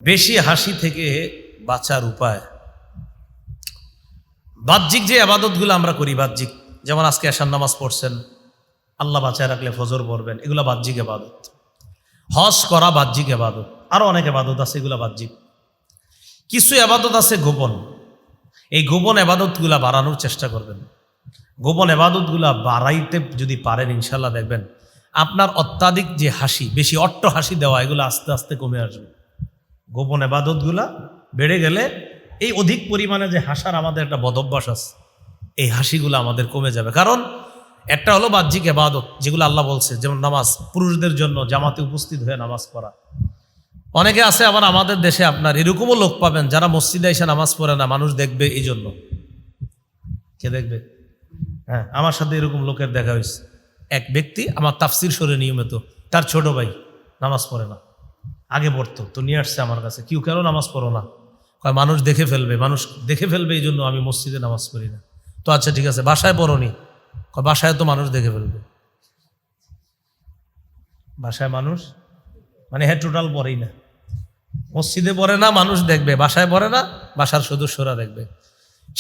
বেশি হাসি থেকে বাঁচার উপায়, বাহ্যিক যে আবাদতগুলো আমরা করি, বাহ্যিক যেমন আজকে এশার নামাজ পড়ছেন, আল্লাহ বাঁচায় রাখলে ফজর পড়বেন, এগুলো বাহ্যিক আবাদত। হজ করা বাহ্যিক আবাদত, আরো অনেক আবাদত আছে, এগুলো বাহ্যিক। কিছু আবাদত আছে গোপন, এই গোপন আবাদতগুলা বাড়ানোর চেষ্টা করবেন। গোপন আবাদতগুলা বাড়াইতে যদি পারেন, ইনশাল্লাহ দেখবেন আপনার অত্যাধিক যে হাসি, বেশি অট্ট হাসি দেওয়া, এগুলো আস্তে আস্তে কমে আসবে। গোপন আবাদতগুলা বেড়ে গেলে এই অধিক পরিমাণে যে হাসার আমাদের একটা বদভ্যাস আছে, এই হাসিগুলো আমাদের কমে যাবে। কারণ একটা হলো বাহ্যিক আবাদত, যেগুলো আল্লাহ বলছে, যেমন নামাজ, পুরুষদের জন্য জামাতে উপস্থিত হয়ে নামাজ পড়া। অনেকে আছে আবার আমাদের দেশে আপনার এরকমও লোক পাবেন যারা মসজিদে এসে নামাজ পড়ে না, মানুষ দেখবে এই জন্য। কে দেখবে? হ্যাঁ, আমার সাথে এরকম লোকের দেখা হয়েছে। এক ব্যক্তি আমার তাফসির শোনে নিয়মিত, তার ছোট ভাই নামাজ পড়ে না, আগে পড়তো, তো নিয়ে আসছে আমার কাছে, কেউ কেন নামাজ পড়ো না? কয় মানুষ দেখে ফেলবে, মানুষ দেখে ফেলবে, এই জন্য আমি মসজিদে নামাজ পড়ি না। তো আচ্ছা ঠিক আছে, বাসায় পড়োনি? কয় বাসায় তো মানুষ দেখে ফেলবে। বাসায় মানুষ মানে হ্যাঁ, টোটাল পড়েই না, মসজিদে পড়ে না, মানুষ দেখবে, বাসায় পড়ে না, বাসার সদস্যরা দেখবে।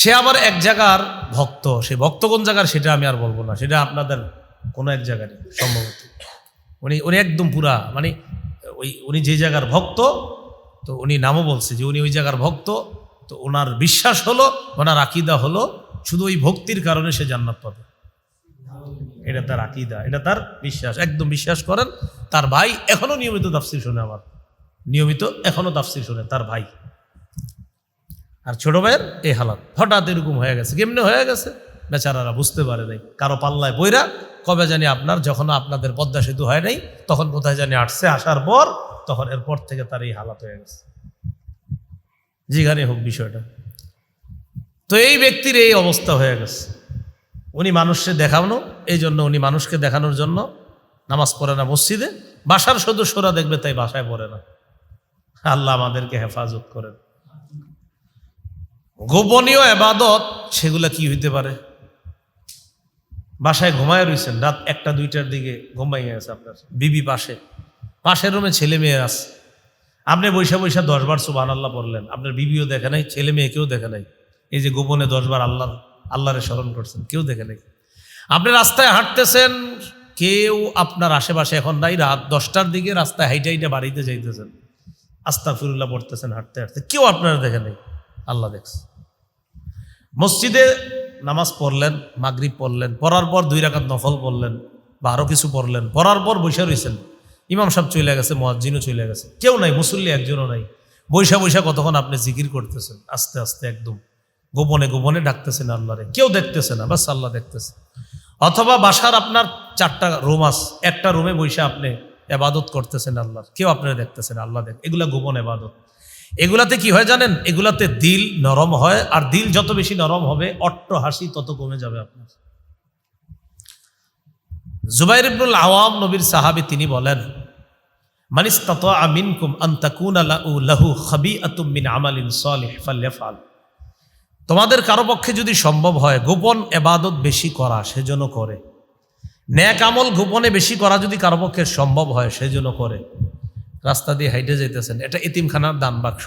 সে আবার এক জায়গার ভক্ত, সে ভক্ত কোন জায়গার সেটা আমি আর বলবো না, সেটা আপনাদের কোনো এক জায়গায় সম্ভবত। উনি একদম পুরা মানে উনি যে জায়গার ভক্ত, তো উনি নামও বলছে যে উনি ওই জায়গার ভক্ত। তো ওনার বিশ্বাস হলো, ওনার আকীদা হলো, শুধু ওই ভক্তির কারণে সে জান্নাত পাবে। এটা তার আকীদা, এটা তার বিশ্বাস, একদম বিশ্বাস করেন। তার ভাই এখনো নিয়মিত তাফসীর শোনে, আমার নিয়মিত এখনো তাফসীর শোনে তার ভাই। আর ছোট ভাইয়ের এই হালাত, হঠাৎ এরকম হয়ে গেছে। কেমনে হয়ে গেছে বেচারারা বুঝতে পারে নাই, কারো পাল্লায় বইরা কবে জানি আপনার, যখন আপনাদের পদ্মা সেতু হয় নাই তখন কোথায় জানি আসছে, আসার পর তখন এরপর থেকে তার এই হালাত হয়ে গেছে। যেখানে হোক বিষয়টা, তো এই ব্যক্তির এই অবস্থা হয়ে গেছে। উনি মানুষকে দেখানো, এই জন্য উনি মানুষকে দেখানোর জন্য নামাজ পড়ে না মসজিদে, বাসার সদস্যরা দেখবে তাই বাসায় পড়ে না। আল্লাহ আমাদেরকে হেফাজত করেন। গোপনীয় ইবাদত সেগুলা কি হইতে পারে? বাসায় ঘুমায় রয়েছেন, রাত 1টা-2টার দিকে ঘুমাইয়া আছে আপনার বিবি, পাশের রুমে ছেলে মেয়ে আছে, আপনি বৈশা 10 বার সুবহানাল্লাহ পড়লেন, আপনার বিবিও দেখে নাই, ছেলে মেয়ে কেউ দেখে নাই। এই যে গোপনে 10 বার আল্লাহরে স্মরণ করছেন, কেউ দেখে নাই। আপনি রাস্তায় হাঁটতেছেন, কেউ আপনার আশেপাশে এখন নাই, রাত 10টার দিকে রাস্তায় হাইটা বাড়িতে যাইতেছেন, আস্তাগফিরুল্লাহ পড়তেছেন হাঁটতে হাঁটতে, কেউ আপনারা দেখে নাই, আল্লাহ দেখছে। মসজিদে নামাজ পড়লেন, মাগরিব পড়লেন, পড়ার পর 2 রাকাত নফল পড়লেন বা আরো কিছু পড়লেন, পড়ার পর বৈশা রয়েছেন, ইমাম সাহেব চলে গেছে, মুয়াজ্জিনও চলে গেছে, কেউ নাই, মুসল্লি একজনও নাই। বৈশা কতক্ষণ আপনি জিকির করতেছেন, আস্তে আস্তে একদম গোপনে ডাকতেছেন আল্লাহরে, কেউ দেখতেছে না, বাস আল্লাহ দেখতেছে। অথবা বাসার আপনার 4টা রুম আছে, একটা রুমে বৈশা আপনি ইবাদত করতেছেন আল্লাহর, কেউ আপনারা দেখতেছেন, আল্লাহ দেখ। এগুলা গোপন ইবাদত। এগুলাতে কি হয় জানেন? এগুলাতে দিল নরম হয়, আর দিল যত বেশি নরম হবে, অট্ট হাসি তত কমে যাবে আপনার। জুবাইর ইবনুল আওয়াম নবীর সাহাবী, তিনি বলেন, মান ইসতাতাআ মিনকুম আন তাকুনা লাহু খাবিআতুম মিন আমালিন সালিহ ফালইফআল। তোমাদের কারো পক্ষে যদি সম্ভব হয় গোপন ইবাদত বেশি করা, সেজন্য করে। নেক আমল গোপনে বেশি করা যদি কারো পক্ষে সম্ভব হয়, সেজন্য করে। রাস্তা দিয়ে হাইটে যাইতেছেন, এটা এতিমখানার দান বাক্স,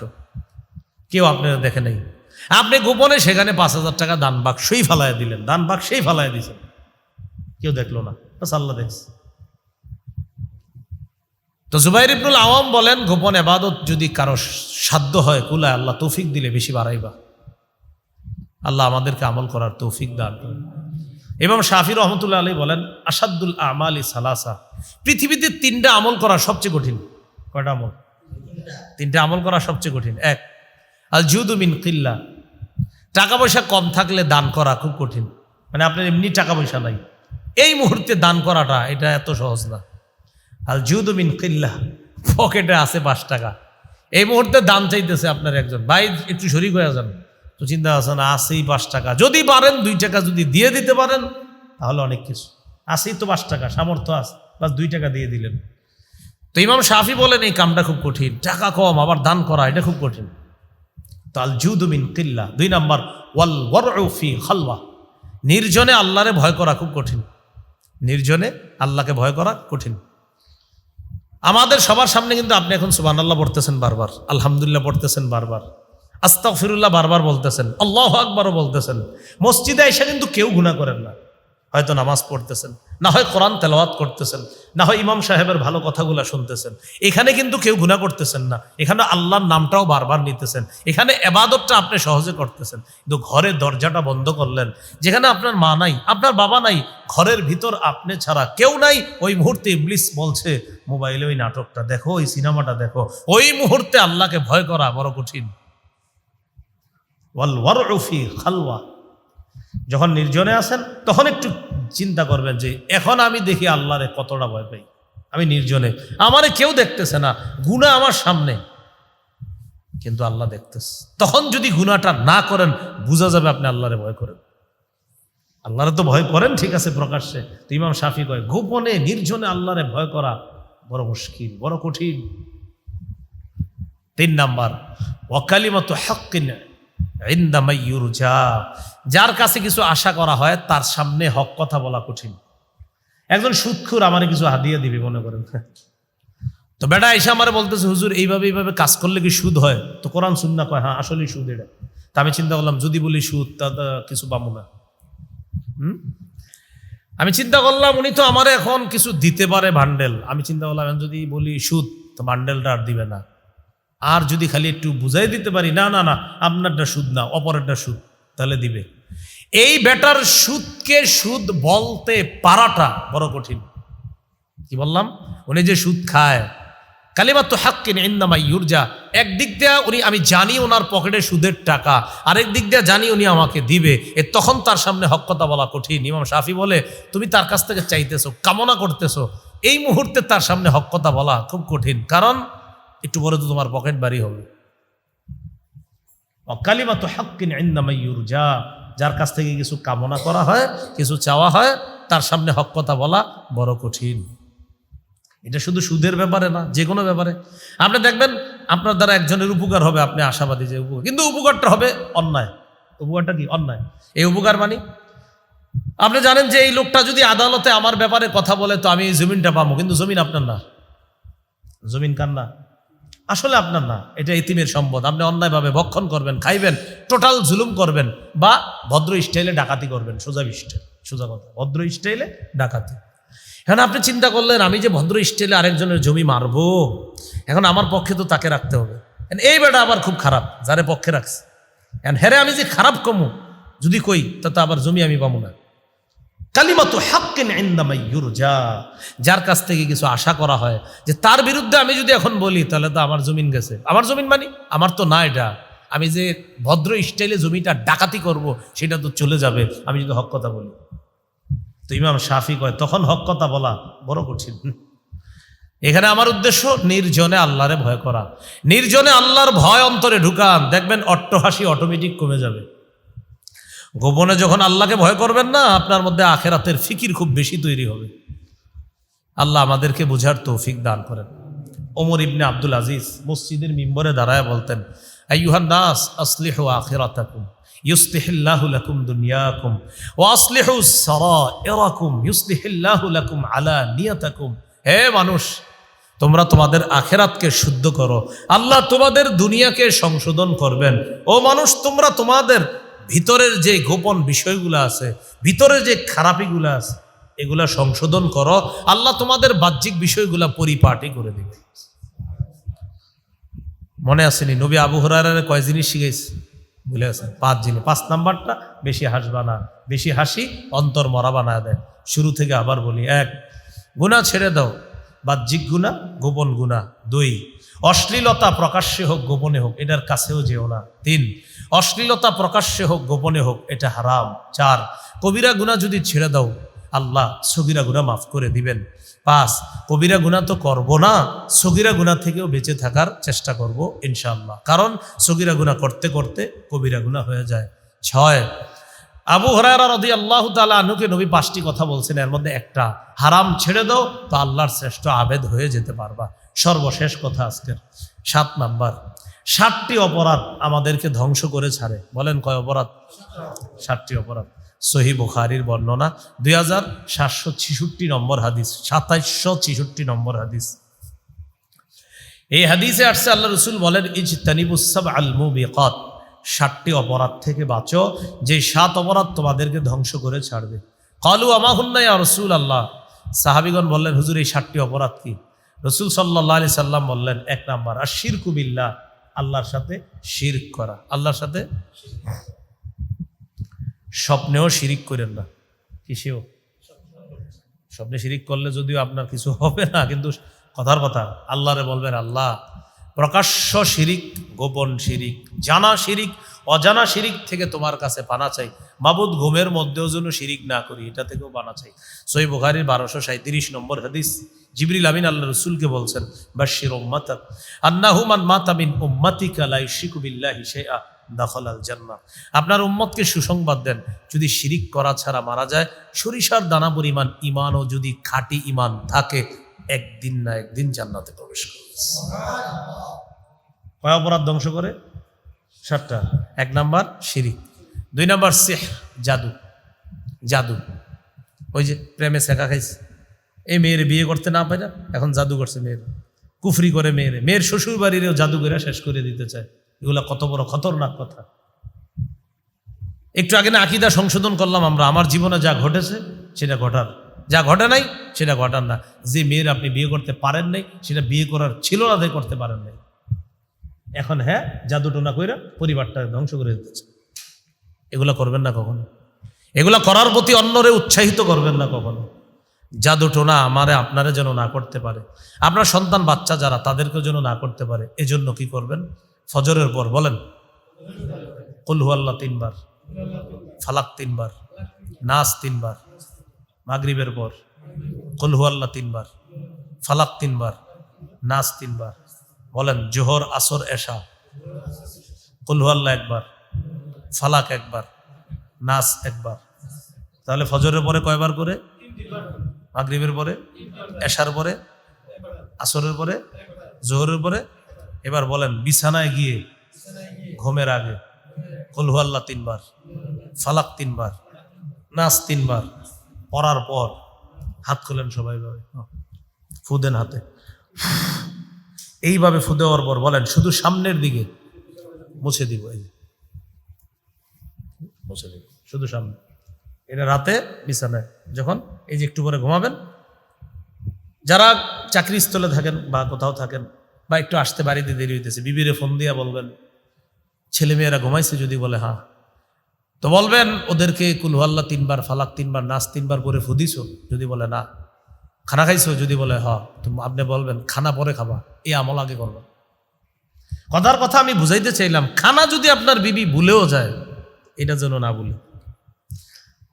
কেউ আপনারা দেখে নাই, আপনি গোপনে সেখানে 5,000 টাকা দান বাক্সই ফালাইয়া দিলেন, দান বাক্সেই ফালাইয়া দিয়েছেন, কেউ দেখলো না, বাস আল্লাহ দেখছে। তো জুবাইর ইবনুল আওয়াম বলেন, গোপন ইবাদত যদি কারো সাধ্য হয়, কুলায়, আল্লাহ তৌফিক দিলে বেশি বাড়াইবা। আল্লাহ আমাদেরকে আমল করার তৌফিক দান করেন। ইমাম শাফি রহমতুল্লাহ আলাইহি বলেন, আসাদুল আমালি সালাসা, পৃথিবীতে 3টা আমল করা সবচেয়ে কঠিন। কয়টা আমল? 3টা আমল করা সবচেয়ে কঠিন। 1, আল জুদু মিন কিল্লা, টাকা পয়সা কম থাকলে দান করা খুব কঠিন। মানে আপনার এমনি টাকা পয়সা নাই, এই মুহূর্তে দান করাটা এটা এত সহজ না। আল জুদু মিন কিল্লা, পকেটে আছে 5 টাকা, এই মুহূর্তে দান চাইতেছে আপনার একজন, ভাই একটু শরীক হয়ে যান, তো চিন্তা আছে না, আছেই 5 টাকা, যদি পারেন 2 টাকা যদি দিয়ে দিতে পারেন তাহলে অনেক কিছু, আছেই তো 5 টাকা, সামর্থ্য আছে, বাস 2 টাকা দিয়ে দিলেন। তো ইমাম শাফি বলেন এই কামটা খুব কঠিন, টাকা কম আবার দান করা, এটা খুব কঠিন। তো আল জুদু মিন কিল্লা। 2 নাম্বার, ওয়াল ওয়ারউ ফি খালওয়া, নির্জনে আল্লাহরে ভয় করা খুব কঠিন, নির্জনে আল্লাহকে ভয় করা কঠিন। আমাদের সবার সামনে কিন্তু আপনি এখন সুবহানাল্লাহ পড়তেছেন বারবার, আলহামদুলিল্লাহ পড়তেছেন বারবার, আস্তাগফিরুল্লাহ বারবার বলতেছেন, আল্লাহু আকবারও বলতেছেন। মসজিদে এসে কিন্তু কেউ গুনাহ করেন না, হয়তো নামাজ পড়তেছেন, না হয় কোরআন তেলাওয়াত করতেছেন, না হয় ইমাম সাহেবের ভালো কথাগুলো শুনতেছেন। এখানে কিন্তু কেউ গুনাহ করতেছেন না, এখানে আল্লাহর নামটাও বারবার নিতেছেন, এখানে ইবাদতটা আপনি সহজে করতেছেন। কিন্তু ঘরের দরজাটা বন্ধ করলেন, যেখানে আপনার মা নাই, আপনার বাবা নাই, ঘরের ভিতর আপনি ছাড়া কেউ নাই। ওই মুহূর্তে ইবলিস বলছে মোবাইলে ওই নাটকটা দেখো, ওই সিনেমাটা দেখো। ওই মুহূর্তে আল্লাহকে ভয় করা বড় কঠিন। ওয়াল ওয়ারউ ফি খালওয়া, যখন নির্জনে আছেন তখন একটু চিন্তা করবেন যে এখন আমি দেখি আল্লাহরে কতটা ভয় পাই। আমি নির্জনে, আমারে কেউ দেখতেছে না, গুনাহ আমার সামনে, কিন্তু আল্লাহ দেখতেছে। তখন যদি গুনাহটা না করেন বোঝা যাবে আপনি আল্লাহরে ভয় করেন। আল্লাহরে তো ভয় করেন ঠিক আছে প্রকাশ্যে, তো ইমাম শাফি কয় গোপনে নির্জনে আল্লাহরে ভয় করা বড় মুশকিল, বড় কঠিন। 3 নাম্বার, ওয়া কালিমাতু হাক্কিন ইনদা মান ইউরজা, যার কাছে কিছু আশা করা হয় তার সামনে হক কথা বলা কঠিন। একজন সুদখোর আমারে কিছু হাদিয়া দিবে মনে করেন, তো বেটা এসে আমারে বলতেছে হুজুর এইভাবে এইভাবে কাজ করলে কি সুদ হয়? তো কোরআন সুন্নাহ কয় হ্যাঁ আসলেই সুদ এটা। তা আমি চিন্তা করলাম যদি বলি সুদ তা কিছু পাবো না। আমি চিন্তা করলাম উনি তো আমারে এখন কিছু দিতে পারে বান্ডেল, আমি চিন্তা করলাম যদি বলি সুদ তো বান্ডেলটা আর দিবে না। আর যদি খালি একটু বুঝাই দিতে পারি না না না আপনারটা সুদ না অপরেরটা সুদ, তাহলে দিবে। এই বেটার সুদকে সুদ বলতে পারাটা বড় কঠিন। কি বললাম? উনি যে সুদ খায়, কালিমাতু হাক্কিন ইনদা মান ইউরজা, একদিক দিয়ে উনি আমি জানি ওনার পকেটে সুদের টাকা, আরেক দিক দিয়ে জানি উনি আমাকে দিবে, তখন তার সামনে হক কথা বলা কঠিন। ইমাম শাফি বলে তুমি তার কাছ থেকে চাইতেছো, কামনা করতেছো, এই মুহূর্তে তার সামনে হক কথা বলা খুব কঠিন, কারণ একটু পরে তো তোমার পকেট বাড়ি হবে। কালিমাতু হাক্কিন ইনদা মান ইউরজা, যার কাছ থেকে কিছু কামনা করা হয়, কিছু চাওয়া হয়, তার সামনে হক কথা বলা বড় কঠিন। এটা শুধু সুদের ব্যাপারে না, যে কোনো ব্যাপারে আপনি দেখবেন আপনার দ্বারা একজনের উপকার হবে, আপনি আশাবাদী যে উপকার, কিন্তু উপকারটা হবে অন্যায়। উপকারটা কি? অন্যায়। এই উপকার মানে আপনি জানেন যে এই লোকটা যদি আদালতে আমার ব্যাপারে কথা বলে তো আমি এই জমিনটা পাবো, কিন্তু জমিন আপনার না। জমিন কার না? আসলে আপনার না, এটা এতিমের সম্পদ। আপনি অন্যায়ভাবে ভক্ষণ করবেন, খাইবেন, টোটাল জুলুম করবেন, বা ভদ্র স্টাইলে ডাকাতি করবেন। সোজা কথা, ভদ্র স্টাইলে ডাকাতি। এখন আপনি চিন্তা করলেন আমি যে ভদ্র স্টাইলে আরেকজনের জমি মারবো, এখন আমার পক্ষে তো তাকে রাখতে হবে। এই বেটা আবার খুব খারাপ, যারে পক্ষে রাখছে। এখন হেরে আমি যে খারাপ কমু যদি কই তা আবার জমি আমি পাবো না। কালিমাতু হাক্কিন ইনদা মান ইউরজা, যার কাছ থেকে কিছু আশা করা হয়, যে তার বিরুদ্ধে আমি যদি এখন বলি তাহলে তো আমার জমিন গেছে। আমার জমিন মানে আমার তো না, এটা আমি যে ভদ্র স্টাইলে জমিটা ডাকাতি করব সেটা তো চলে যাবে আমি যদি হক কথা বলি। তো ইমাম শাফি কয় তখন হক কথা বলা বড় কঠিন। এখানে আমার উদ্দেশ্য নির্জনে আল্লাহরে ভয় করা। নির্জনে আল্লাহর ভয় অন্তরে ঢুকান, দেখবেন অট্টহাসি অটোমেটিক কমে যাবে। গোপনে যখন আল্লাহকে ভয় করবেন না, আপনার মধ্যে আখেরাতের ফিকির খুব বেশি তৈরি হবে। আল্লাহ আমাদেরকে বুঝার তৌফিক দান করেন। ওমর ইবনে আব্দুল আজিজ মসজিদের মিম্বরে দাঁড়ায় বলতেন, আইয়ুহান নাস আসলিহু আখিরাতাকুম ইউসলিহিল্লাহু লাকুম দুনিয়াকুম ওয়া আসলিহু সারাইরাকুম ইউসলিহিল্লাহু লাকুম আলানিয়াতাকুম। হে মানুষ, তোমরা তোমাদের আখেরাতকে শুদ্ধ করো, আল্লাহ তোমাদের দুনিয়াকে সংশোধন করবেন। ও মানুষ, তোমরা তোমাদের ভিতরের যে গোপন বিষয়গুলো আছে, ভিতরের যে খারাপিগুলো আছে, এগুলা সংশোধন করো, আল্লাহ তোমাদের বাহ্যিক বিষয়গুলা পরিপাটি করে দিবে। মনে আসেনি নবী আবু হুরায়রার কয় জিনিস শিখাইছে? ভুলে আছেন? 5 জিনিস। 5 নাম্বারটা বেশি হাসবা না, বেশি হাসি অন্তর মরা বানায় দেয়। শুরু থেকে আবার বলি, 1 গুনাহ ছেড়ে দাও, বাহ্যিক গুনাহ, গোপন গুনাহ। 2 অশ্লীলতা প্রকাশ্যে হোক গোপনে হোক এটার কাছেও যেও না। 3 অশ্লীলতা প্রকাশ্যে হোক গোপনে হোক এটা হারাম। 4 কবিরা গুনাহ যদি ছেড়ে দাও আল্লাহ সগীরা গুনাহ মাফ করে দিবেন। 5 কবিরা গুনাহ তো করব না, সগীরা গুনাহ থেকেও বেঁচে থাকার চেষ্টা করব ইনশাআল্লাহ, কারণ সগীরা গুনাহ করতে করতে কবিরা গুনাহ হয়ে যায়। 6 আবু হুরায়রা রাদিয়াল্লাহু তাআলা আনহুকে নবী 5টি কথা বলছেন, এর মধ্যে একটা হারাম ছেড়ে দাও তো আল্লাহর শ্রেষ্ঠ আবেদ হয়ে যেতে পারবা। সর্বশেষ কথা আজকের 7 নাম্বার, 7টি অপরাধ আমাদেরকে ধ্বংস করে ছাড়ে। বলেন কয় অপরাধ? 7টি অপরাধ। সহিহ বুখারীর বর্ণনা, 2766 নম্বর হাদিস, 2766 নম্বর হাদিস। এই হাদিসে আসছে আল্লাহ রসুল বলেন ইজতানিবুস সাবআল মুবিকাত, 7টি অপরাধ থেকে বাঁচো, যে 7 অপরাধ তোমাদেরকে ধ্বংস করে ছাড়বে। ক্বালু আমা হুন্না ইয়া রাসূলুল্লাহ, সাহাবীগণ বললেন হুজুর এই 7টি অপরাধ কি? রাসূল সাল্লাল্লাহু আলাইহি সাল্লাম বললেন 1 নাম্বার আশিরকু বিল্লাহ, আল্লাহর সাথে শিরক করা। আল্লাহর সাথে স্বপ্নেও শিরিক করেন না। কিসেও? স্বপ্নে শিরিক করলে যদিও আপনার কিছু হবে না, কিন্তু কথার কথা আল্লাহরে বলবেন আল্লাহ প্রকাশ্য শিরিক, গোপন শিরিক, জানা শিরিক, অজানা শিরিক থেকে তোমার কাছে পানা চাই। মাবুদ ঘুমের মধ্যেও যেন শিরিক না করি, এটা থেকেও পানা চাই। সহিহ বুখারীর 1237 নম্বর হাদিস, জিবরিল আমিন আল্লাহ রাসূলকে বলছেন বাশশির উম্মাতাক আন্নাহু মান মাতা মিন উম্মাতিকা লা ইশরিকু বিল্লাহি শাইআ দাখালাল জান্নাহ। আপনার উম্মতকে সুসংবাদ দেন, যদি শিরিক করা ছাড়া মারা যায়, সরিষার দানা পরিমাণ ইমানও যদি খাঁটি ইমান থাকে, একদিন না একদিন জান্নাতে প্রবেশ করবে। কয় অপরাধ ধ্বংস করে? 7টা। 1 নাম্বার শিরিক, 2 নাম্বার সিহর, জাদু। জাদু ওই যে প্রেমে শেখা খাইছে, এই মেয়ের বিয়ে করতে না পারে, এখন জাদু করছে মেয়ের, কুফরি করে মেয়ের শ্বশুর বাড়িরেও জাদু করে শেষ করে দিতে চায়। এগুলা কত বড় খতরনাক কথা। একটু আগে না আকীদা সংশোধন করলাম আমরা, আমার জীবনে যা ঘটেছে সেটা ঘটার, যা ঘটে নাই সেটা ঘটার না। যে মেয়ের আপনি বিয়ে করতে পারেন নাই, সেটা বিয়ে করার ছিল না, তাই করতে পারেন নাই। এখন হ্যাঁ জাদু টোনা কইরা পরিবারটা ধ্বংস করে দিতেছে। এগুলা করবেন না কখনো, এগুলা করার প্রতি অন্যরে উৎসাহিত করবেন না কখনো। জাদু টোনা আমারে আপনারা যেন না করতে পারে, আপনার সন্তান বাচ্চা যারা তাদেরকেও যেন না করতে পারে। এজন্য কি করবেন? ফজরের পর বলেন কুল হুয়াল্লাহ 3 বার, ফালাক 3 বার, নাস 3 বার। মাগরিবের পর কুল হুয়াল্লাহ 3 বার, ফালাক 3 বার, নাস 3 বার। বলেন জোহর, আসর, এশা কুল হুয়াল্লাহ 1 বার, ফালাক 1 বার, নাস 1 বার। তাহলে ফজরের পরে কয়বার করে? মাগরিবের পরে, এশার পরে, আসরের পরে, জোহরের পরে। এবার বলেন বিছানায় গিয়ে ঘুমের আগে কুল হুয়াল্লাহ 3 বার, ফালাক 3 বার, নাস 3 বার পড়ার পর হাত খোলেন সবাই ভাবে, ফু দেন হাতে। এইভাবে ফু দেওয়ার পর বলেন শুধু সামনের দিকে মুছে দিব, এই মুছে দিব শুধু সামনে। এটা রাতে বিছানায় যখন এই যে একটু পরে ঘুমাবেন, যারা চাকরিস্থলে থাকেন বা কোথাও থাকেন, বা একটু আসতে বাড়িতে দেরি হইতেছে, বিবিরে ফোন দিয়া বলবেন, ছেলেমেয়েরা ঘুমাইছে যদি বলে হ্যাঁ, তো বলবেন ওদেরকে কুল হুয়াল্লাহ 3 বার, ফালাক 3 বার, নাস 3 বার করে ফুদিছো যদি বলে না। খানা খাইছো যদি বলে হ্যাঁ, তুমি আপনি বলবেন খানা পরে খাবা, এই আমল আগে করবা। কথার কথা আমি বুঝাইতে চাইলাম, খানা যদি আপনার বিবি ভুলেও যায়, এটা যেন না ভুলে।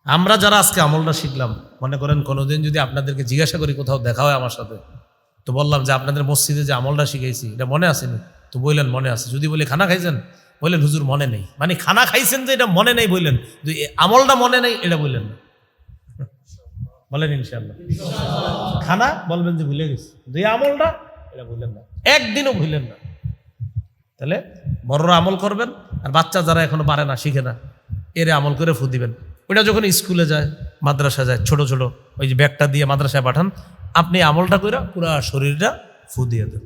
আমরা যারা আজকে আমলটা শিখলাম, মনে করেন কোনোদিন যদি আপনাদেরকে জিজ্ঞাসা করি, কোথাও দেখা হয় আমার সাথে, তো বললাম যে আপনাদের মসজিদে যে আমলটা শিখাইছি এটা মনে আসেনি, তো বললেন মনে আছে। যদি বলি খানা খাইছেন, বললেন হুজুর মনে নেই। মানে খানা খাইছেন যে এটা মনে নেই বললেন, আমলটা মনে নেই এটা বললেন না। বলেন ইনশাআল্লাহ। খানা বলবেন যে ভুলে গেছি, দুই আমলটা এটা বললেন না, একদিনও ভুললেন না। তাহলে বড়রা আমল করবেন, আর বাচ্চা যারা এখনো পারে না, শিখে না, এরে আমল করে ফু দিবেন। ওইটা যখন স্কুলে যায়, মাদ্রাসা যায়, ছোট ছোট ওই যে ব্যাগটা দিয়ে মাদ্রাসায় পাঠান, আপনি আমলটা করে পুরা শরীরটা ফু দিয়ে দেন।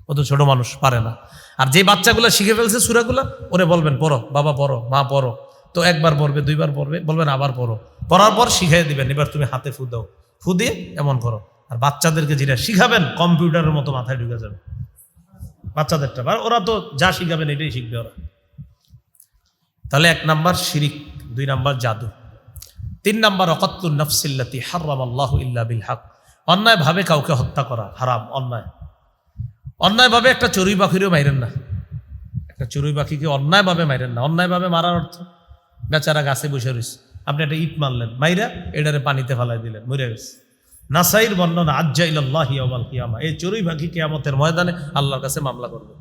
ও তো ছোট মানুষ, পারে না। আর যে বাচ্চাগুলো শিখে ফেলছে সূরাগুলো, ওরে বলবেন পড়ো বাবা, পড়ো মা, পড়ো। তো একবার পড়বে, 2 বার পড়বে, বলবেন আবার পড়ো। পড়ার পর শিখাই দিবেন, এবার তুমি হাতে ফু দাও, ফু দিয়ে এমন করো। আর বাচ্চাদেরকে যেটা শিখাবেন কম্পিউটারের মতো মাথায় ঢুকে যাবে বাচ্চাদেরটা, ওরা তো যা শিখাবেন এটাই শিখবে ওরা। তাহলে 1 নাম্বার শিরিক, 2 নাম্বার জাদু, 3 নাম্বার অকাত্তুন নাফসিল্লাতি হারামাল্লাহু ইল্লা বিল হক, অন্যায়ভাবে কাউকে হত্যা করা হারাম, অন্যায়। অন্যায়ভাবে একটা চড়ুই পাখিরও মাইরেন না, একটা চড়ুই পাখিকে অন্যায়ভাবে মাইরেন না। অন্যায়ভাবে মারার অর্থ বেচারা গাছে বসে রয়েছে, আপনি একটা ইট মারলেন, মাইরা এটারে পানিতে ফালাই দিলেন, মরে গেছে। নাসাইর বর্ণনা আজ্জা ইলাল্লাহি ইয়াওমাল কিয়ামা, এই চড়ুই পাখি কিয়ামতের ময়দানে আল্লাহর কাছে মামলা করবে।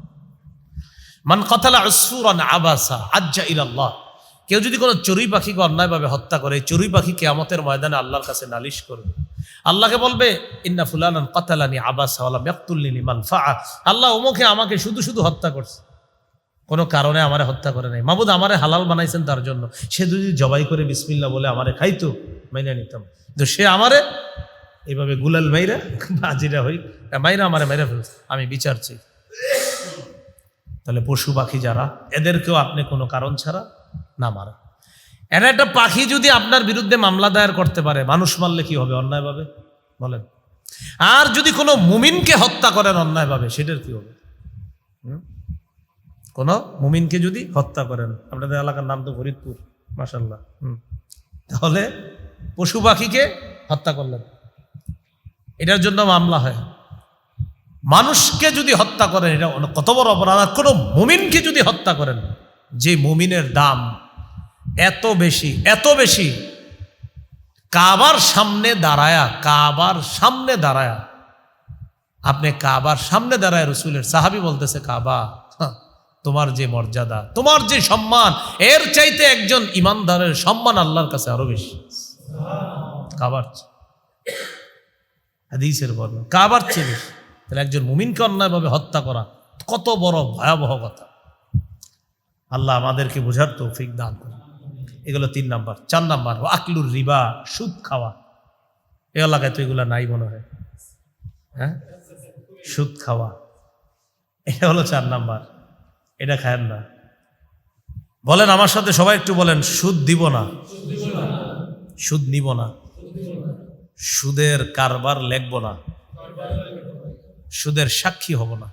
মান কাতালা উসফুরান আবাসা আজ্জা ইলাল্লাহ, কেউ যদি কোনো চড়ুই পাখিকে অন্যায়ভাবে হত্যা করে, চড়ুই পাখি কিয়ামতের ময়দানে আল্লাহর কাছে নালিশ করবে। আল্লাহকে বলবে ইন্না ফুলানান কাতালানি আবাসা ওয়া লাম ইয়াকতুলনি লিমান ফাআ, আল্লাহ ওমকে আমাকে শুধু শুধু হত্যা করছে, কোনো কারণে আমারে হত্যা করে নাই। মাবুদ আমারে হালাল বানাইছেন তার জন্য, সে যদি জবাই করে বিসমিল্লাহ বলে আমারে খাইতো মাইনা নিতাম, কিন্তু সে আমারে এইভাবে গুলাল মাইরা বাজিরা হই মাইরা আমারে মাইরা ফেলছে, আমি বিচার চাই। তাহলে পশু পাখি যারা, এদেরকেও আপনি কোনো কারণ ছাড়া না মারা। এরা একটা পাখি যদি আপনার বিরুদ্ধে মামলা দায়ের করতে পারে, মানুষ মারলে কি হবে অন্যায়ভাবে বলেন? আর যদি কোনো মুমিনকে হত্যা করেন অন্যায়ভাবে, সেটার কি হবে? কোন মুমিনকে যদি হত্যা করেন, আপনাদের এলাকার নাম তো ফরিদপুর, মাশাআল্লাহ, তাহলে পশু পাখিকে হত্যা করলেন, এটার জন্য মামলা হয়। মানুষকে যদি হত্যা করেন, এটা কত বড় অপরাধ। আর কোনো মুমিনকে যদি হত্যা করেন, যে মুমিনের দাম এত বেশি, এত বেশি, কাবার সামনে দাঁড়ায়া, কাবার সামনে দাঁড়ায়া, আপনি কাবার সামনে দাঁড়ায় রাসূলের সাহাবী বলতেছে, কাবা, তোমার যে মর্যাদা, তোমার যে সম্মান, এর চাইতে একজন ইমানদারের সম্মান আল্লাহর কাছে আরো বেশি। কাবার হাদিসের বর্ণনা, কাবার চেয়ে বেশি। তাহলে একজন মুমিনকে অন্যায়ভাবে হত্যা করা কত বড় ভয়াবহ কথা। আল্লাহ আমাদেরকে বোঝার তৌফিক দান করে। এগুলো 3 নাম্বার। 4 নাম্বার, আকলুর রিবা, সুদ খাওয়া। এ এলাকায় তো এগুলো নাই মনে হয়, হ্যাঁ, সুদ খাওয়া, এটা হলো 4 নাম্বার। এটা খায়েন না। বলেন আমার সাথে সবাই একটু বলেন, সুদ দিব না, সুদ নিব না, সুদের কারবার লেখব না, সুদের সাক্ষী হব না।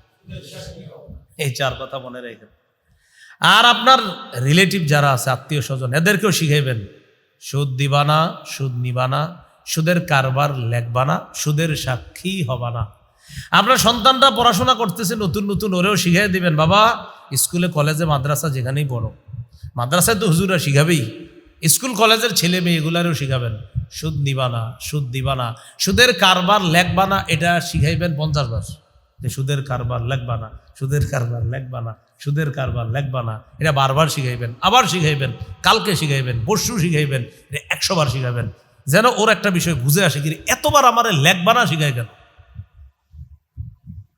এই 4 কথা মনে রেখেন। আর আপনার রিলেটিভ যারা আছে, আত্মীয় স্বজন, এদেরকেও শিখাইবেন, সুদ দিবা না, সুদ নিবা না, সুদের কারবার লেখবা না, সুদের সাক্ষী হবা না। আপনার সন্তানরা পড়াশোনা করতেছে নতুন নতুন, ওরেও শিখাই দিবেন, বাবা স্কুলে কলেজে মাদ্রাসা যেখানেই পড়ো, মাদ্রাসায় তো হুজুরা শিখাবেই, স্কুল কলেজের ছেলে মেয়ে এগুলারও শিখাবেন, সুদ নিবা না, সুদ দিবা না, সুদের কারবার লেখবা না। এটা শিখাইবেন 50 বার, যে সুদের কারবার লেখবা না, সুদের কারবার লেখবা না, সুদের কারবার লেখবা না। এটা বারবার শিখাইবেন, আবার শিখাইবেন, কালকে শিখাইবেন, পরশু শিখাইবেন, 100 বার শিখাবেন, যেন ওর একটা বিষয় বুঝে আসে, কি এতবার আমারে লেখবা না শিখাই কেন?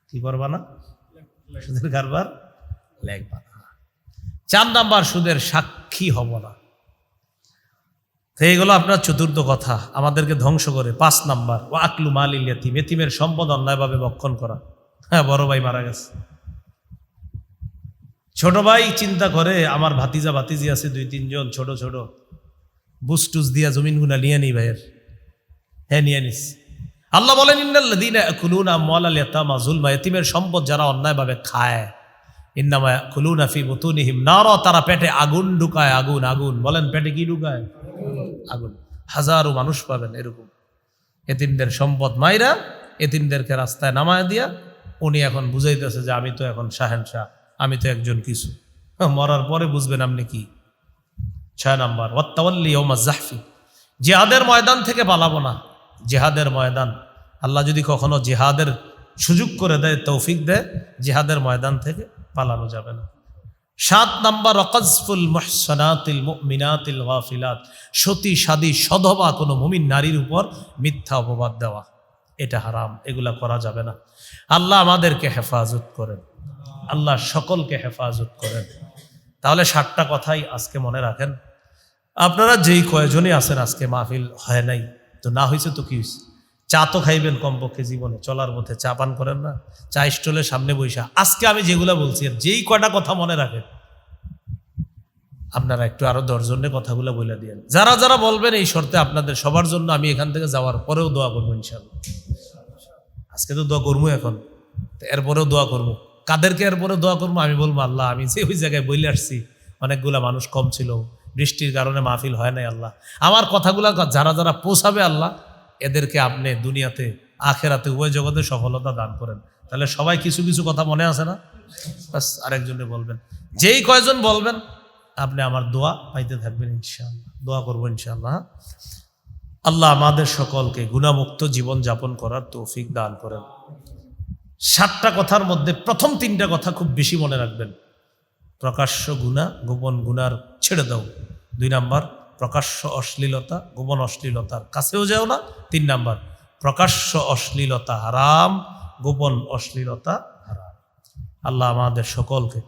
কি করবা না? সুদের কারবার লেখবা না। 4 নাম্বার, সুদের সাক্ষী হব না। এইগুলো আপনার চতুর্থ কথা, আমাদেরকে ধ্বংস করে। 5 নাম্বার, ও আকলু মালিল ইয়াতিম, এতিমের সম্পদ অন্যায়ভাবে ভক্ষণ করা। হ্যাঁ, বড় ভাই মারা গেছে, ছোট ভাই চিন্তা করে আমার ভাতিজা ভাতিজি আছে 2-3 জন, ছোট ছোট, বুস্টুস দিয়া জমিন গুনা নিয়ে নি ভাইয়ের, হ্যাঁ নিয়ে নিস। আল্লাহ বলেন, ইন্নাল্লাযীনা ইয়াকুলুনা আমওয়ালাল ইয়াতামা যুলমা, এতিমের সম্পদ যারা অন্যায়ভাবে খায়, ইন্নামা ইয়াকুলুনা ফি বুতুনিহিম নারা, তারা পেটে আগুন ঢুকায়। আগুন, আগুন, বলেন পেটে কি ঢুকায়? আগুন। হাজারো মানুষ পাবেন এরকম, এতিমদের সম্পদ মাইরা, এতিমদেরকে রাস্তায় নামায় দিয়া উনি এখন বুঝাইতেছে যে আমি তো এখন শাহেনশাহ, আমি তো একজন কিছু। মরার পরে বুঝবেন আপনি কি। 6 নাম্বার, ওয়াত্তাওয়াল্লি ইয়াউমাজ জাহফি, জিহাদের ময়দান থেকে পালাবো না। জিহাদের ময়দান, আল্লাহ যদি কখনো জিহাদের সুযোগ করে দেয়, তৌফিক দেয়, জিহাদের ময়দান থেকে পালানো যাবে না। 7 নাম্বার, ওয়াকাযফুল মুহসানাতিল মুমিনাতিল গাফিলাত, সতী সাদী সধবা কোনো মুমিন নারীর উপর মিথ্যা অপবাদ দেওয়া, এটা হারাম, এগুলা করা যাবে না। আল্লাহ আমাদেরকে হেফাজত করেন, আল্লাহ সকলকে হেফাজত করেন। তাহলে 7টা কথাই আজকে মনে রাখেন। আপনারা যেই কয়জনই আছেন, আজকে মাহফিল হয় নাই তো, না হয়েছে তো কি হয়েছে, চা তো খাইবেন কমপক্ষে, জীবনে চলার পথে চা পান করেন না? চা স্টলের সামনে বৈশা আজকে আমি যেগুলা বলছি, যেই কয়টা কথা মনে রাখেন, আপনারা একটু আরো 10 জনের কথাগুলো বলে দিয়েন। যারা যারা বলবেন এই শর্তে, আপনাদের সবার জন্য আমি এখান থেকে যাওয়ার পরেও দোয়া করবো ইনশাআল্লাহ। আজকে তো দোয়া করবো, এখন এরপরেও দোয়া করবো। কাদেরকে এরপরে দোয়া করবো? আমি বলবো, আল্লাহ আমি যে ওই জায়গায় বলে আসছি, অনেকগুলা মানুষ কম ছিল, বৃষ্টির কারণে মাহফিল হয় নাই, আল্লাহ আমার কথাগুলা যারা যারা পৌঁছাবে, আল্লাহ এদেরকে আপনি দুনিয়াতে আখেরাতে উভয় জগতে সফলতা দান করেন। তাহলে সবাই কিছু কিছু কথা মনে আছে না? বাস আরেকজনে বলবেন, যেই কয়জন বলবেন আপনি আমার দোয়া পাইতে থাকবেন ইনশাআল্লাহ। দোয়া করবো ইনশাআল্লাহ। আল্লাহ আমাদের সকলকে গুনাহমুক্ত জীবন যাপন করার তৌফিক দান করেন। 7টা কথার মধ্যে প্রথম 3টা কথা খুব বেশি মনে রাখবেন। প্রকাশ্য গুনাহ, গোপন গুনার ছেড়ে দাও। 2 নাম্বার, প্রকাশ্য অশ্লীলতা, গোপন অশ্লীলতার কাছেও যাও না। 3 নাম্বার, প্রকাশ্য অশ্লীলতা হারাম, গোপন অশ্লীলতা হারাম। আল্লাহ আমাদের সকলকে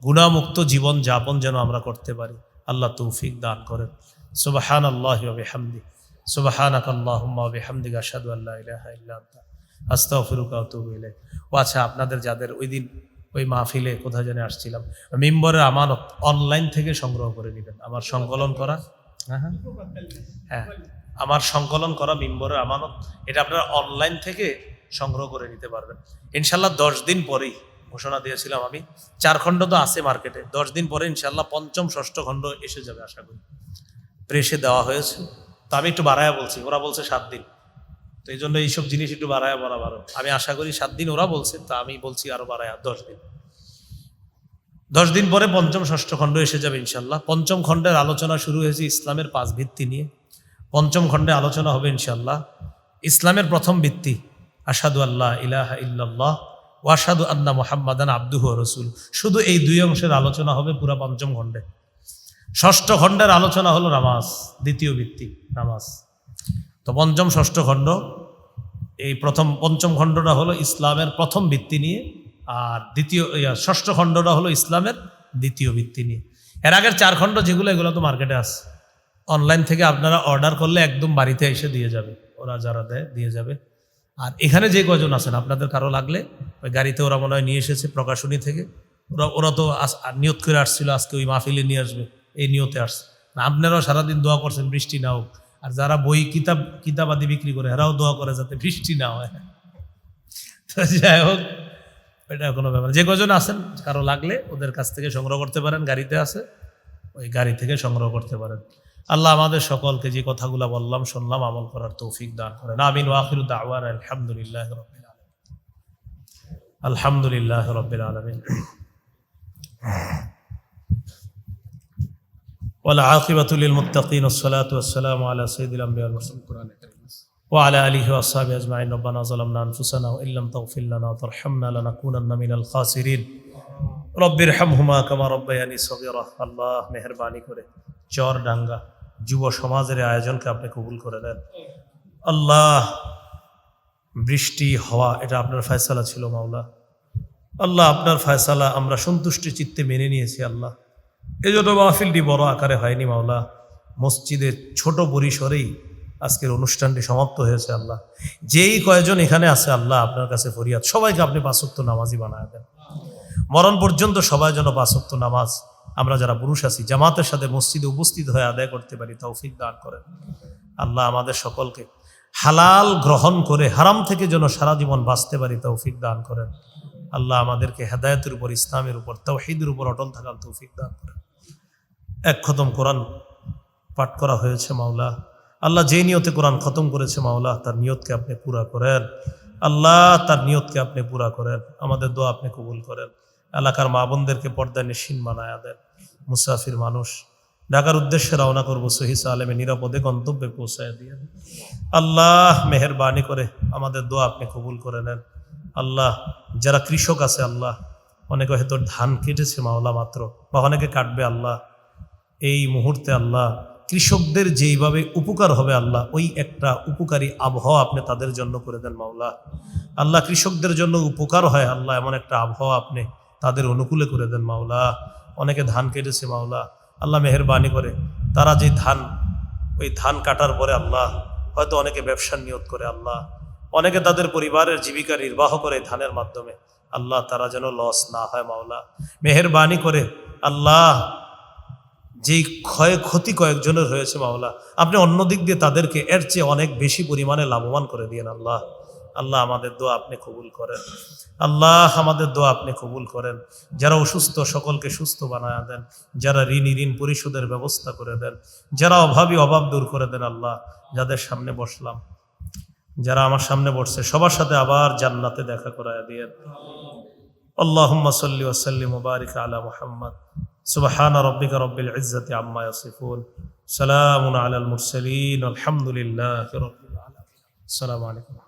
গুনাহমুক্ত জীবন যাপন যেন আমরা করতে পারি, আল্লাহ তৌফিক দান করেন। সুবহানাল্লাহি ওয়া বিহামদিহি, সুবহানাকাল্লাহুম্মা ওয়া বিহামদিকা, আশহাদু আল্লা ইলাহা ইল্লা আনতা, আস্তাগফিরুকা ওয়া আতুবু ইলাইক। ও আচ্ছা, আপনাদের যাদের ওই দিন ওই মাহফিলে কোথায় জানি আসছিলাম, মিম্বরের আমানত অনলাইন থেকে সংগ্রহ করে নেবেন। আমার সংকলন করা, হ্যাঁ আমার সংকলন করা মিম্বরের আমানত, এটা আপনারা অনলাইন থেকে সংগ্রহ করে নিতে পারবেন ইনশাল্লাহ। 10 দিন পরেই ঘোষণা দিয়েছিলাম আমি, 4 খণ্ড তো আছে মার্কেটে, 10 দিন পরে ইনশাল্লাহ 5ম 6ষ্ঠ খণ্ড এসে যাবে আশা করি। প্রেসে দেওয়া হয়েছে, তো আমি একটু বাড়ায়া বলছি, ওরা বলছে 7 দিন, তো এই জন্য এইসব জিনিস একটু বাড়ায়া বরাবর আমি আশা করি 7 দিন ওরা বলছে, তা আমি বলছি আরো বাড়ায়া 10 দিন। 10 দিন পরে 5ম 6ষ্ঠ খণ্ড এসে যাবে ইনশাল্লাহ। 5ম খণ্ডের আলোচনা শুরু হয়েছে ইসলামের 5 ভিত্তি নিয়ে। 5ম খণ্ডে আলোচনা হবে ইনশাল্লাহ ইসলামের প্রথম ভিত্তি আশহাদু আল্লাহ ইলাহা ইল্লাল্লাহ ওয়া আশহাদু আন্না মুহাম্মাদান আবদুহু ওয়া রাসূলুহু। শুধু এই 2 অংশের আলোচনা হবে পুরো 5ম খণ্ডে। 6ষ্ঠ খণ্ডের আলোচনা হলো নামাজ, দ্বিতীয় ভিত্তি নামাজ। তো 5ম 6ষ্ঠ খণ্ড, এই 5ম খণ্ডটা হলো ইসলামের প্রথম ভিত্তি নিয়ে, আর 6ষ্ঠ খণ্ডটা হলো ইসলামের দ্বিতীয় ভিত্তি নিয়ে। এর আগের 4 খণ্ড যেগুলো, এগুলো তো মার্কেটে আছে, অনলাইন থেকে আপনারা অর্ডার করলে একদম বাড়িতে এসে দিয়ে যাবে, ওরা যারা দেয় দিয়ে যাবে। আর এখানে যে কজন আছেন আপনাদের কারো লাগলে ওই গাড়িতে ওরা মনে হয় নিয়ে এসেছে প্রকাশনী থেকে, ওরা তো নিয়ত করে আসছিল আজকে ওই মাহফিলে নিয়ে আসবে, এই নিয়তে আসছে। আপনারাও সারাদিন দোয়া করছেন বৃষ্টি না হোক, আর যারা বই কিতাবাদি বিক্রি করে এরাও দোয়া করে যাতে বৃষ্টি না হয়। তো যাই হোক, এটা কোনো ব্যাপার, যে কজন আছেন কারো লাগলে ওদের কাছ থেকে সংগ্রহ করতে পারেন, গাড়িতে আছে, ওই গাড়ি থেকে সংগ্রহ করতে পারেন। আল্লাহ আমাদের সকলকে যে কথাগুলো বললাম শুনলাম আমল করার তৌফিক দান করেন। আমিন। ওয়া আখিরু দাওয়ানা আলহামদুলিল্লাহি রাব্বিল আলামিন। আলহামদুলিল্লাহি রাব্বিল আলামিন ওয়াল আকিবাতু লিল মুত্তাকিন ওয়াসসালাতু ওয়াসসালামু আলা সাইয়্যিদিল আমবিয়া ওয়াল মুরসালিন ওয়া আলা আলিহি ওয়া আসহাবিহি আজমাইন। রব্বানা যালামনা আনফুসানা ওয়া ইল্লাম তাগফির লানা ওয়া তারহামনা লানাকুনান্না মিনাল খাসিরিন। রব্বিরহামহুমা কামা রাব্বায়ানি সগীরা। আল্লাহ মেহেরবানি করে চরডাঙ্গা যুব সমাজের আয়োজনকে আপনি কবুল করে দেন। আল্লাহ বৃষ্টি হওয়া এটা আপনার ফয়সালা ছিল মাওলা। আল্লাহ আপনার ফয়সালা আমরা সন্তুষ্টি চিত্তে মেনে নিয়েছি আল্লাহ। এই জন্য মাহফিলটি বড় আকারে হয়নি মাওলা, মসজিদের ছোট পরিসরেই আজকের অনুষ্ঠানটি সমাপ্ত হয়েছে আল্লাহ। যেই কয়জন এখানে আছে আল্লাহ আপনার কাছে ফরিয়াদ, সবাইকে আপনি 5 ওয়াক্ত নামাজি বানায় দেন। মরণ পর্যন্ত সবাই যেন 5 ওয়াক্ত নামাজ আমরা যারা পুরুষ আছি জামাতের সাথে মসজিদে উপস্থিত হয়ে আদায় করতে পারি, তৌফিক দান করেন আল্লাহ। আমাদের সকলকে হালাল গ্রহণ করে হারাম থেকে যেন সারা জীবন বাঁচতে পারি, তৌফিক দান করেন আল্লাহ। আমাদেরকে হেদায়েতের উপর, ইসলামের উপর, তাওহীদের উপর অটল থাকার তৌফিক দান করেন। 1 খতম কোরআন পাঠ করা হয়েছে মাওলা। আল্লাহ যে নিয়তে কোরআন খতম করেছে মাওলা, তার নিয়তকে আপনি পুরা করেন আল্লাহ, তার নিয়তকে আপনি পুরা করেন। আমাদের দোয়া আপনি কবুল করেন। এলাকার মা বোনদেরকে পর্দায় নিশ্চিন্ত বানায়া দেন। মুসাফির মানুষ ঢাকার উদ্দেশ্যে রওনা করবো, সহিহ সালেমে নিরাপদে গন্তব্যে পৌঁছায় দিয়ে আল্লাহ মেহেরবানি করে আমাদের দোয়া আপনি কবুল করে নেন আল্লাহ। যারা কৃষক আছে আল্লাহ, অনেকে হয়তো ধান কেটেছে মাওলা মাত্র, বা অনেকে কাটবে আল্লাহ, এই মুহূর্তে আল্লাহ কৃষকদের যেইভাবে উপকার হবে আল্লাহ, ওই একটা উপকারী আবহাওয়া আপনি তাদের জন্য করে দেন মাওলা। আল্লাহ কৃষকদের জন্য উপকার হয় আল্লাহ, এমন একটা আবহাওয়া আপনি তাদের অনুকূলে করে দেন মাওলা। অনেকে ধান কেটেছে মাওলা, আল্লাহ মেহেরবানি করে তারা যে ধান, ওই ধান কাটার পরে আল্লাহ হয়তো অনেকে ব্যবসার নিয়ত করে আল্লাহ, অনেকে তাদের পরিবারের জীবিকা নির্বাহ করে ধানের মাধ্যমে আল্লাহ, তারা যেন লস না হয় মাওলা। মেহেরবানি করে আল্লাহ যেই ক্ষয়ক্ষতি কয়েকজনের হয়েছে মাওলা, আপনি অন্য দিক দিয়ে তাদেরকে এর চেয়ে অনেক বেশি পরিমাণে লাভবান করে দিয়েন আল্লাহ। আল্লাহ আমাদের দোয়া আপনি কবুল করেন আল্লাহ, আমাদের দোয়া আপনি কবুল করেন। যারা অসুস্থ সকলকে সুস্থ বানায়া দেন, যারা ঋণী ঋণ পরিশোধের ব্যবস্থা করে দেন, যারা অভাবী অভাব দূর করে দেন আল্লাহ। যাদের সামনে বসলাম, যারা আমার সামনে বসছে, সবার সাথে আবার জান্নাতে দেখা করায়া দিয়েন। আল্লাহুম্মা সাল্লি ওয়া সাল্লিম ওয়া বারিক আলা মুহাম্মদ। সুবহান রাব্বিকা রাব্বিল ইজ্জাতি আম্মা ইয়াসিফুন, সালামুন আলাল মুরসালিন, আলহামদুলিল্লাহি রাব্বিল আলামিন। আসসালামু আলাইকুম।